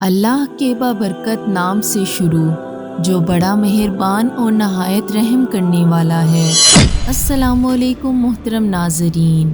اللہ کے بابرکت نام سے شروع جو بڑا مہربان اور نہایت رحم کرنے والا ہے۔ السلام علیکم محترم ناظرین۔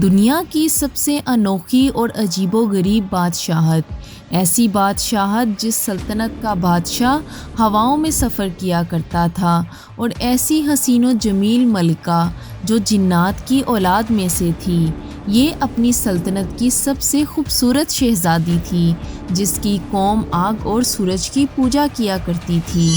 دنیا کی سب سے انوکھی اور عجیب و غریب بادشاہت، ایسی بادشاہت جس سلطنت کا بادشاہ ہواؤں میں سفر کیا کرتا تھا، اور ایسی حسین و جمیل ملکہ جو جنات کی اولاد میں سے تھی۔ یہ اپنی سلطنت کی سب سے خوبصورت شہزادی تھی جس کی قوم آگ اور سورج کی پوجا کیا کرتی تھی۔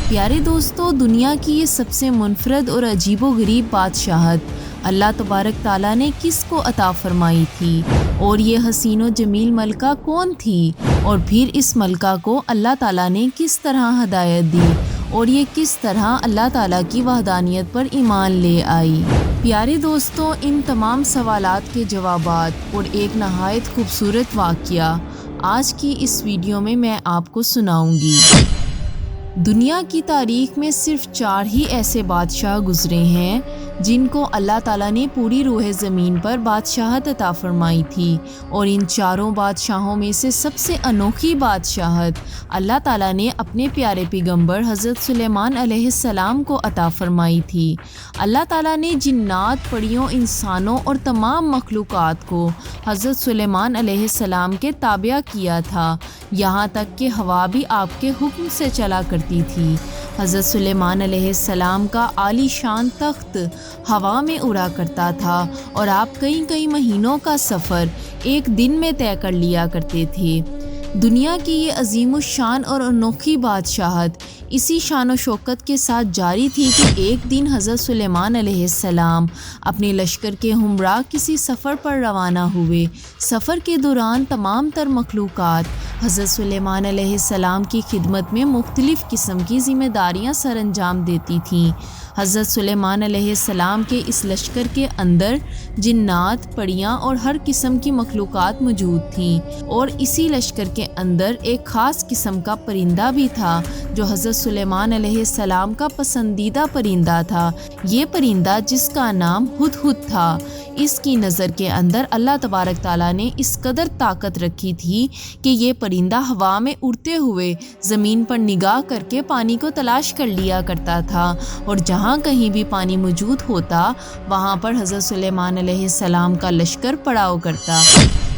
پیارے دوستو، دنیا کی یہ سب سے منفرد اور عجیب و غریب بادشاہت اللہ تبارک تعالیٰ نے کس کو عطا فرمائی تھی، اور یہ حسین و جمیل ملکہ کون تھی، اور پھر اس ملکہ کو اللہ تعالیٰ نے کس طرح ہدایت دی، اور یہ کس طرح اللہ تعالیٰ کی وحدانیت پر ایمان لے آئی۔ پیارے دوستو، ان تمام سوالات کے جوابات اور ایک نہایت خوبصورت واقعہ آج کی اس ویڈیو میں آپ کو سناؤں گی۔ دنیا کی تاریخ میں صرف 4 ہی ایسے بادشاہ گزرے ہیں جن کو اللہ تعالیٰ نے پوری روح زمین پر بادشاہت عطا فرمائی تھی، اور ان 4 بادشاہوں میں سے سب سے انوکھی بادشاہت اللہ تعالیٰ نے اپنے پیارے پیغمبر حضرت سلیمان علیہ السلام کو عطا فرمائی تھی۔ اللہ تعالیٰ نے جنات، پریوں، انسانوں اور تمام مخلوقات کو حضرت سلیمان علیہ السلام کے تابع کیا تھا، یہاں تک کہ ہوا بھی آپ کے حکم سے چلا کرتی تھی۔ حضرت سلیمان علیہ السلام کا عالی شان تخت ہوا میں اڑا کرتا تھا، اور آپ کئی مہینوں کا سفر ایک دن میں طے کر لیا کرتے تھے۔ دنیا کی یہ عظیم الشان اور انوکھی بادشاہت اسی شان و شوکت کے ساتھ جاری تھی کہ ایک دن حضرت سلیمان علیہ السلام اپنے لشکر کے ہمراہ کسی سفر پر روانہ ہوئے۔ سفر کے دوران تمام تر مخلوقات حضرت سلیمان علیہ السلام کی خدمت میں مختلف قسم کی ذمہ داریاں سر انجام دیتی تھیں۔ حضرت سلیمان علیہ السلام کے اس لشکر کے اندر جنات، پریاں اور ہر قسم کی مخلوقات موجود تھیں، اور اسی لشکر کے اندر ایک خاص قسم کا پرندہ بھی تھا جو حضرت سلیمان علیہ السلام کا پسندیدہ پرندہ تھا۔ یہ پرندہ، جس کا نام ہدہد تھا، اس کی نظر کے اندر اللہ تبارک تعالیٰ نے اس قدر طاقت رکھی تھی کہ یہ پرندہ ہوا میں اڑتے ہوئے زمین پر نگاہ کر کے پانی کو تلاش کر لیا کرتا تھا، اور جہاں کہیں بھی پانی موجود ہوتا وہاں پر حضرت سلیمان علیہ السلام کا لشکر پڑاؤ کرتا۔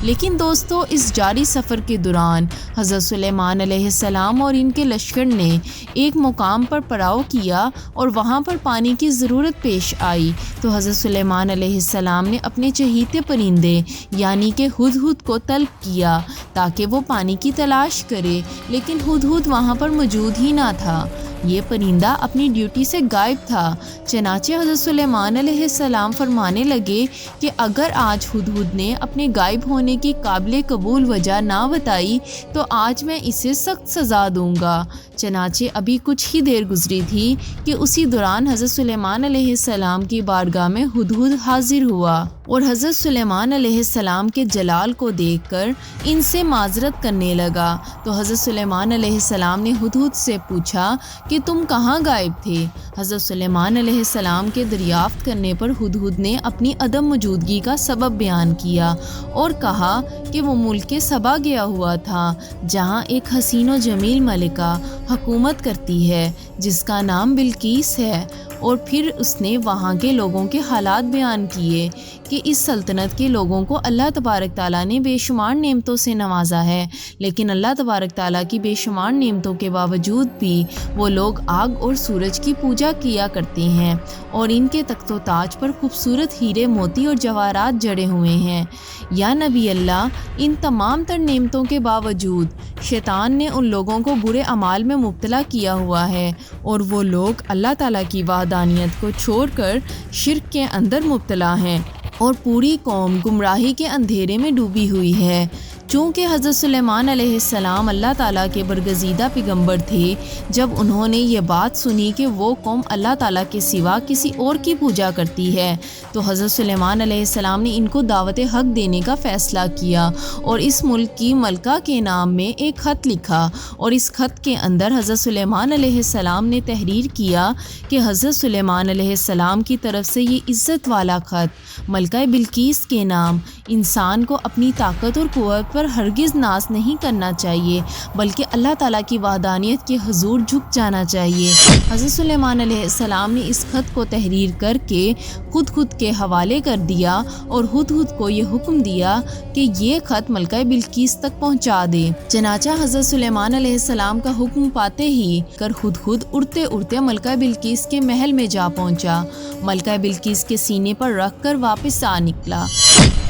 لیکن دوستو، اس جاری سفر کے دوران حضرت سلیمان علیہ السلام اور ان کے لشکر نے ایک مقام پر پڑاؤ کیا، اور وہاں پر پانی کی ضرورت پیش آئی، تو حضرت سلیمان علیہ السلام نے اپنے چہیتے پرندے یعنی کہ ہدہد کو طلب کیا تاکہ وہ پانی کی تلاش کرے، لیکن ہدہد وہاں پر موجود ہی نہ تھا۔ یہ پرندہ اپنی ڈیوٹی سے غائب تھا۔ چنانچہ حضرت سلیمان علیہ السلام فرمانے لگے کہ اگر آج ہدہد نے اپنے غائب ہونے کی قابل قبول وجہ نہ بتائی تو آج میں اسے سخت سزا دوں گا۔ چنانچہ ابھی کچھ ہی دیر گزری تھی کہ اسی دوران حضرت سلیمان علیہ السلام کی بارگاہ میں ہدہد حاضر ہوا، اور حضرت سلیمان علیہ السلام کے جلال کو دیکھ کر ان سے معذرت کرنے لگا۔ تو حضرت سلیمان علیہ السلام نے ہدہد سے پوچھا کہ تم کہاں غائب تھے؟ حضرت سلیمان علیہ السلام کے دریافت کرنے پر ہدہد نے اپنی عدم موجودگی کا سبب بیان کیا، اور کہا کہ وہ ملک سبا گیا ہوا تھا جہاں ایک حسین و جمیل ملکہ حکومت کرتی ہے جس کا نام بلقیس ہے، اور پھر اس نے وہاں کے لوگوں کے حالات بیان کیے کہ اس سلطنت کے لوگوں کو اللہ تبارک تعالیٰ نے بے شمار نعمتوں سے نوازا ہے، لیکن اللہ تبارک تعالیٰ کی بے شمار نعمتوں کے باوجود بھی وہ لوگ آگ اور سورج کی پوجا کیا کرتے ہیں، اور ان کے تخت و تاج پر خوبصورت ہیرے، موتی اور جواہرات جڑے ہوئے ہیں۔ یا نبی اللہ، ان تمام تر نعمتوں کے باوجود شیطان نے ان لوگوں کو برے اعمال میں مبتلا کیا ہوا ہے، اور وہ لوگ اللہ تعالیٰ کی وحدانیت کو چھوڑ کر شرک کے اندر مبتلا ہیں، اور پوری قوم گمراہی کے اندھیرے میں ڈوبی ہوئی ہے۔ چونکہ حضرت سلیمان علیہ السلام اللہ تعالیٰ کے برگزیدہ پیغمبر تھے، جب انہوں نے یہ بات سنی کہ وہ قوم اللہ تعالیٰ کے سوا کسی اور کی پوجا کرتی ہے، تو حضرت سلیمان علیہ السلام نے ان کو دعوت حق دینے کا فیصلہ کیا، اور اس ملک کی ملکہ کے نام میں ایک خط لکھا، اور اس خط کے اندر حضرت سلیمان علیہ السلام نے تحریر کیا کہ حضرت سلیمان علیہ السلام کی طرف سے یہ عزت والا خط ملکہ بلقیس کے نام انسان کو اپنی طاقت اور قوت پر ہرگز ناز نہیں کرنا چاہیے بلکہ اللہ تعالیٰ کی وحدانیت کے حضور جھک جانا چاہیے۔ حضرت سلیمان علیہ السلام نے اس خط کو تحریر کر کے خود کے حوالے کر دیا اور خود کو یہ حکم دیا کہ یہ خط ملکہ بلقیس تک پہنچا دے۔ چنانچہ حضرت سلیمان علیہ السلام کا حکم پاتے ہی خود اڑتے ملکہ بلقیس کے محل میں جا پہنچا، ملکہ بلقیس کے سینے پر رکھ کر واپس آ نکلا۔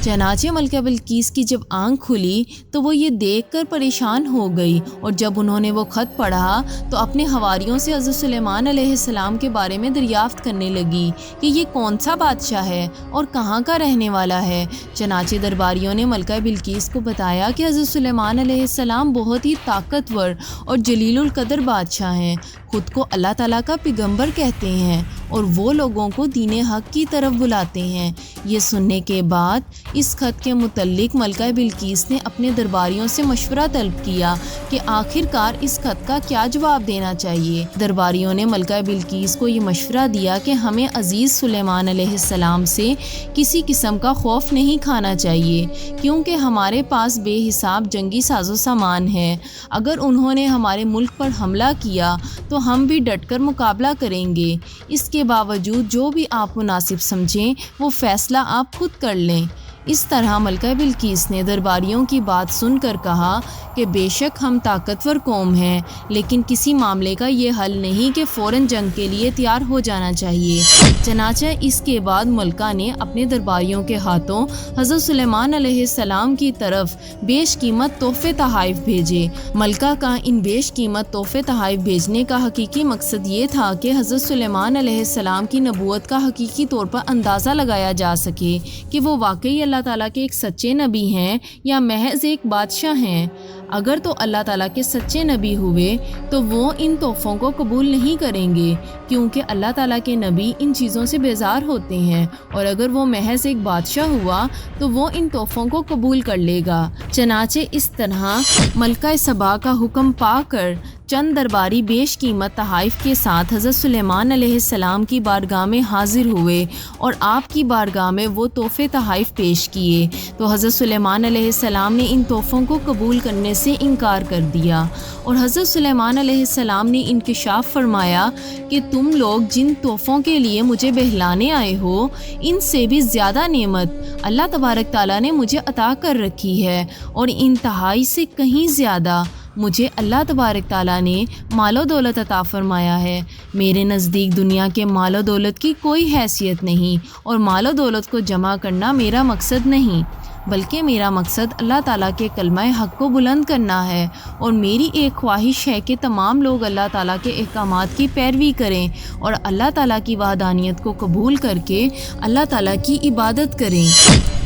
چنانچہ ملکہ بلقیس کی جب آنکھ کھلی تو وہ یہ دیکھ کر پریشان ہو گئی، اور جب انہوں نے وہ خط پڑھا تو اپنے حواریوں سے حضرت سلیمان علیہ السلام کے بارے میں دریافت کرنے لگی کہ یہ کون سا بادشاہ ہے اور کہاں کا رہنے والا ہے۔ چنانچہ درباریوں نے ملکہ بلقیس کو بتایا کہ حضرت سلیمان علیہ السلام بہت ہی طاقتور اور جلیل القدر بادشاہ ہیں، خود کو اللہ تعالیٰ کا پیغمبر کہتے ہیں اور وہ لوگوں کو دین حق کی طرف بلاتے ہیں۔ یہ سننے کے بعد اس خط کے متعلق ملکہ بلقیس نے اپنے درباریوں سے مشورہ طلب کیا کہ آخر کار اس خط کا کیا جواب دینا چاہیے۔ درباریوں نے ملکہ بلقیس کو یہ مشورہ دیا کہ ہمیں عزیز سلیمان علیہ السلام سے کسی قسم کا خوف نہیں کھانا چاہیے، کیونکہ ہمارے پاس بے حساب جنگی ساز و سامان ہے۔ اگر انہوں نے ہمارے ملک پر حملہ کیا تو ہم بھی ڈٹ کر مقابلہ کریں گے۔ اس کے باوجود جو بھی آپ مناسب سمجھیں وہ فیصلہ آپ خود کر لیں۔ اس طرح ملکہ بلقیس نے درباریوں کی بات سن کر کہا کہ بے شک ہم طاقتور قوم ہیں، لیکن کسی معاملے کا یہ حل نہیں کہ فوراً جنگ کے لیے تیار ہو جانا چاہیے۔ چنانچہ اس کے بعد ملکہ نے اپنے درباریوں کے ہاتھوں حضرت سلیمان علیہ السلام کی طرف بیش قیمت تحفے تحائف بھیجے۔ ملکہ کا ان بیش قیمت تحفے تحائف بھیجنے کا حقیقی مقصد یہ تھا کہ حضرت سلیمان علیہ السلام کی نبوت کا حقیقی طور پر اندازہ لگایا جا سکے کہ وہ واقعی اللہ تعالیٰ کے ایک سچے نبی ہیں یا محض ایک بادشاہ ہیں۔ اگر تو اللہ تعالیٰ کے سچے نبی ہوئے تو وہ ان تحفوں کو قبول نہیں کریں گے، کیونکہ اللہ تعالیٰ کے نبی ان چیزوں سے بیزار ہوتے ہیں، اور اگر وہ محض ایک بادشاہ ہوا تو وہ ان تحفوں کو قبول کر لے گا۔ چنانچہ اس طرح ملکہ سبا کا حکم پا کر چند درباری بیش قیمت تحائف کے ساتھ حضرت سلیمان علیہ السلام کی بارگاہ میں حاضر ہوئے اور آپ کی بارگاہ میں وہ تحفے تحائف پیش کیے، تو حضرت سلیمان علیہ السلام نے ان تحفوں کو قبول کرنے سے انکار کر دیا، اور حضرت سلیمان علیہ السلام نے انکشاف فرمایا کہ تم لوگ جن تحفوں کے لیے مجھے بہلانے آئے ہو، ان سے بھی زیادہ نعمت اللہ تبارک تعالیٰ نے مجھے عطا کر رکھی ہے، اور انتہائی سے کہیں زیادہ مجھے اللہ تبارک تعالیٰ نے مال و دولت عطا فرمایا ہے۔ میرے نزدیک دنیا کے مال و دولت کی کوئی حیثیت نہیں، اور مال و دولت کو جمع کرنا میرا مقصد نہیں، بلکہ میرا مقصد اللہ تعالیٰ کے کلمہ حق کو بلند کرنا ہے، اور میری ایک خواہش ہے کہ تمام لوگ اللہ تعالیٰ کے احکامات کی پیروی کریں اور اللہ تعالیٰ کی وحدانیت کو قبول کر کے اللہ تعالیٰ کی عبادت کریں۔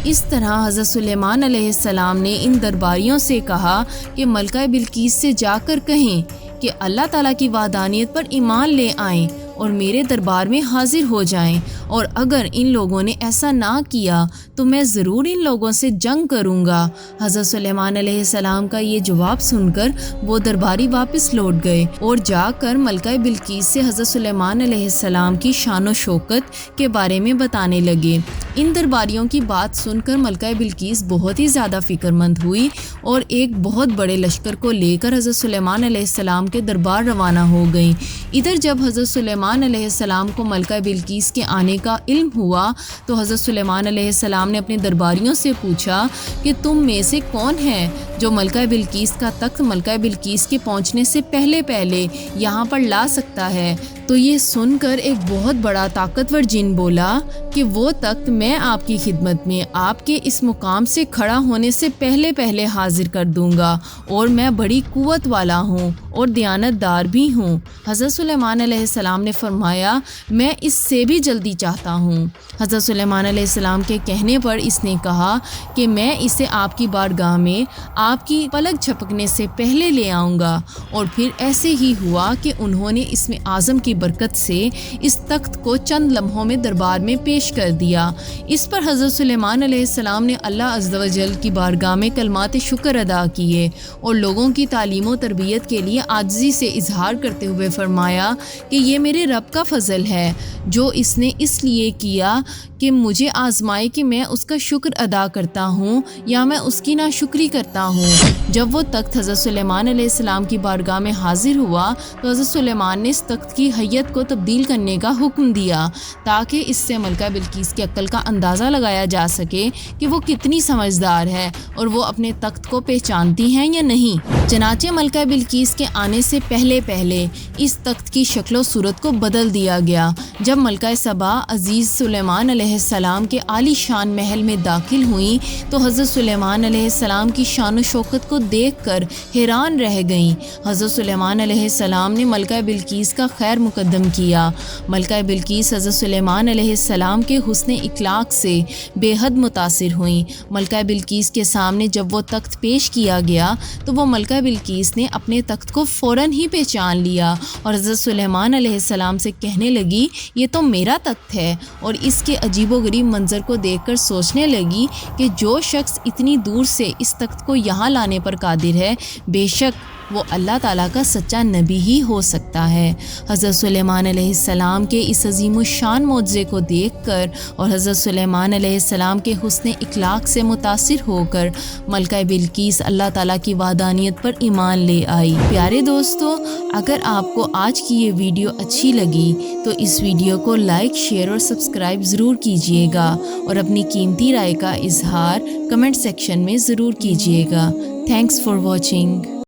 اس طرح حضرت سلیمان علیہ السلام نے ان درباریوں سے کہا کہ ملکہ بلقیس سے جا کر کہیں کہ اللہ تعالیٰ کی وحدانیت پر ایمان لے آئیں اور میرے دربار میں حاضر ہو جائیں، اور اگر ان لوگوں نے ایسا نہ کیا تو میں ضرور ان لوگوں سے جنگ کروں گا۔ حضرت سلیمان علیہ السلام کا یہ جواب سن کر وہ درباری واپس لوٹ گئے اور جا کر ملکہ بلقیس سے حضرت سلیمان علیہ السلام کی شان و شوکت کے بارے میں بتانے لگے۔ ان درباریوں کی بات سن کر ملکہ بلقیس بہت ہی زیادہ فکر مند ہوئی اور ایک بہت بڑے لشکر کو لے کر حضرت سلیمان علیہ السلام کے دربار روانہ ہو گئی۔ ادھر جب حضرت سلیمان علیہ السلام کو ملکہ بلقیس کے آنے کا علم ہوا تو حضرت سلیمان علیہ السلام نے اپنے درباریوں سے پوچھا کہ تم میں سے کون ہے جو ملکہ بلقیس کا تخت ملکہ بلقیس کے پہنچنے سے پہلے یہاں پر لا سکتا ہے؟ تو یہ سن کر ایک بہت بڑا طاقتور جن بولا کہ وہ تخت میں آپ کی خدمت میں آپ کے اس مقام سے کھڑا ہونے سے پہلے حاضر کر دوں گا، اور میں بڑی قوت والا ہوں اور دیانت دار بھی ہوں۔ حضرت سلیمان علیہ السلام نے فرمایا میں اس سے بھی جلدی چاہتا ہوں۔ حضرت سلیمان علیہ السلام کے کہنے پر اس نے کہا کہ میں اسے آپ کی بارگاہ میں آپ کی پلک جھپکنے سے پہلے لے آؤں گا، اور پھر ایسے ہی ہوا کہ انہوں نے اس میں اعظم کی برکت سے اس تخت کو چند لمحوں میں دربار میں پیش کر دیا۔ اس پر حضرت سلیمان علیہ السلام نے اللہ عز و جل کی بارگاہ میں کلمات شکر ادا کیے اور لوگوں کی تعلیم و تربیت کے لیے عاجزی سے اظہار کرتے ہوئے فرمایا کہ یہ میرے رب کا فضل ہے جو اس نے اس لیے کیا کہ مجھے آزمائے کہ میں اس کا شکر ادا کرتا ہوں یا میں اس کی ناشکری کرتا ہوں۔ جب وہ تخت حضرت سلیمان علیہ السلام کی بارگاہ میں حاضر ہوا تو حضرت سلیمان نے اس تخت کی ہیئت کو تبدیل کرنے کا حکم دیا تاکہ اس سے ملکہ بلقیس کی عقل کا اندازہ لگایا جا سکے کہ وہ کتنی سمجھدار ہے اور وہ اپنے تخت کو پہچانتی ہیں یا نہیں۔ چنانچہ ملکہ بلقیس کے آنے سے پہلے اس تخت کی شکل و صورت کو بدل دیا گیا۔ جب ملکہ سبا عزیز سلیمان علیہ السلام کے عالی شان محل میں داخل ہوئیں تو حضرت سلیمان علیہ السلام کی شان و شوکت کو دیکھ کر حیران رہ گئیں۔ حضرت سلیمان علیہ السلام نے ملکہ بلقیس کا خیر مقدم کیا۔ ملکہ بلقیس حضرت سلیمان علیہ السلام کے حسن اخلاق سے بے حد متاثر ہوئیں۔ ملکہ بلقیس کے سامنے جب وہ تخت پیش کیا گیا تو وہ ملکہ بلقیس نے اپنے تخت کو فوراً ہی پہچان لیا اور حضرت سلیمان علیہ السلام سے کہنے لگی یہ تو میرا تخت ہے، اور اس کے عجیب و غریب منظر کو دیکھ کر سوچنے لگی کہ جو شخص اتنی دور سے اس تخت کو یہاں لانے پر قادر ہے بے شک وہ اللہ تعالیٰ کا سچا نبی ہی ہو سکتا ہے۔ حضرت سلیمان علیہ السلام کے اس عظیم الشان معجزے کو دیکھ کر اور حضرت سلیمان علیہ السلام کے حسن اخلاق سے متاثر ہو کر ملکہ بلقیس اللہ تعالیٰ کی وحدانیت پر ایمان لے آئی۔ پیارے دوستو، اگر آپ کو آج کی یہ ویڈیو اچھی لگی تو اس ویڈیو کو لائک، شیئر اور سبسکرائب ضرور کیجیے گا اور اپنی قیمتی رائے کا اظہار کمنٹ سیکشن میں ضرور کیجیے گا۔ Thanks for watching.